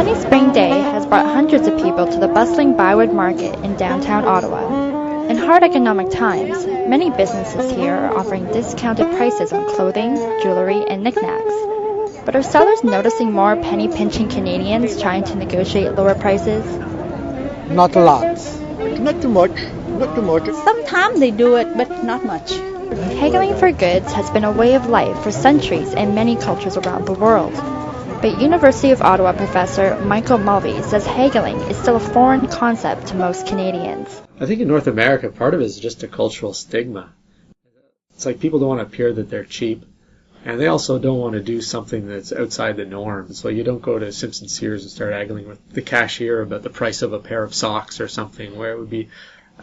sunny spring day has brought hundreds of people to the bustling Byward Market in downtown Ottawa. In hard economic times, many businesses here are offering discounted prices on clothing, jewelry, and knickknacks. But are sellers noticing more penny-pinching Canadians trying to negotiate lower prices? Not a lot. Not too much. Not too much. Sometimes they do it, but not much. Haggling for goods has been a way of life for centuries in many cultures around the world. But University of Ottawa professor Michael Mulvey says haggling is still a foreign concept to most Canadians. I think in North America, part of it is just a cultural stigma. It's like people don't want to appear that they're cheap, and they also don't want to do something that's outside the norm. So you don't go to Simpson Sears and start haggling with the cashier about the price of a pair of socks or something, where it would be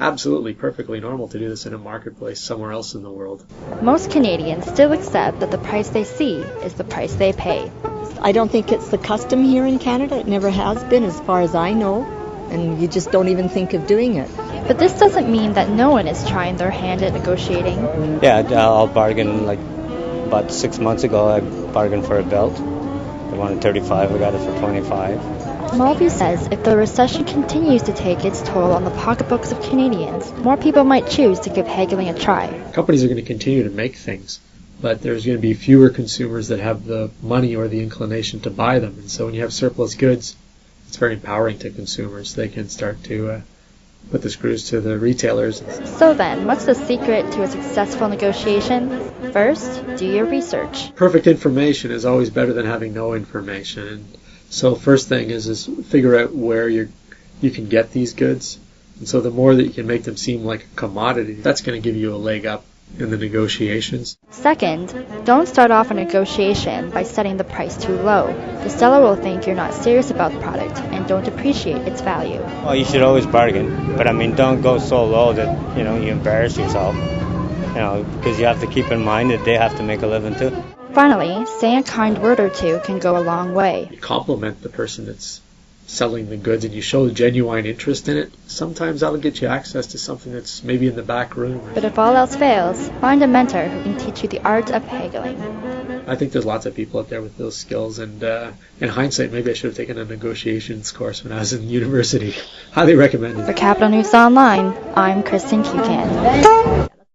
absolutely perfectly normal to do this in a marketplace somewhere else in the world. Most Canadians still accept that the price they see is the price they pay. I don't think it's the custom here in Canada. It never has been, as far as I know, and you just don't even think of doing it. But this doesn't mean that no one is trying their hand at negotiating. Yeah, I'll bargain. Like about 6 months ago, I bargained for a belt. They wanted $35, I got it for $25. Mulvey says if the recession continues to take its toll on the pocketbooks of Canadians, more people might choose to give haggling a try. Companies are going to continue to make things, but there's going to be fewer consumers that have the money or the inclination to buy them. And so when you have surplus goods, it's very empowering to consumers. They can start to put the screws to the retailers. So then, what's the secret to a successful negotiation? First, do your research. Perfect information is always better than having no information. And so first thing is figure out where you can get these goods. And so the more that you can make them seem like a commodity, that's going to give you a leg up in the negotiations. Second, don't start off a negotiation by setting the price too low. The seller will think you're not serious about the product and don't appreciate its value. Well, you should always bargain, but don't go so low that you embarrass yourself. Because you have to keep in mind that they have to make a living too. Finally, saying a kind word or two can go a long way. You compliment the person that's selling the goods and you show genuine interest in it, sometimes that'll get you access to something that's maybe in the back room. But if all else fails, find a mentor who can teach you the art of haggling. I think there's lots of people out there with those skills, and in hindsight, maybe I should have taken a negotiations course when I was in university. Highly recommended. For Capital News Online, I'm Kristen Cucan.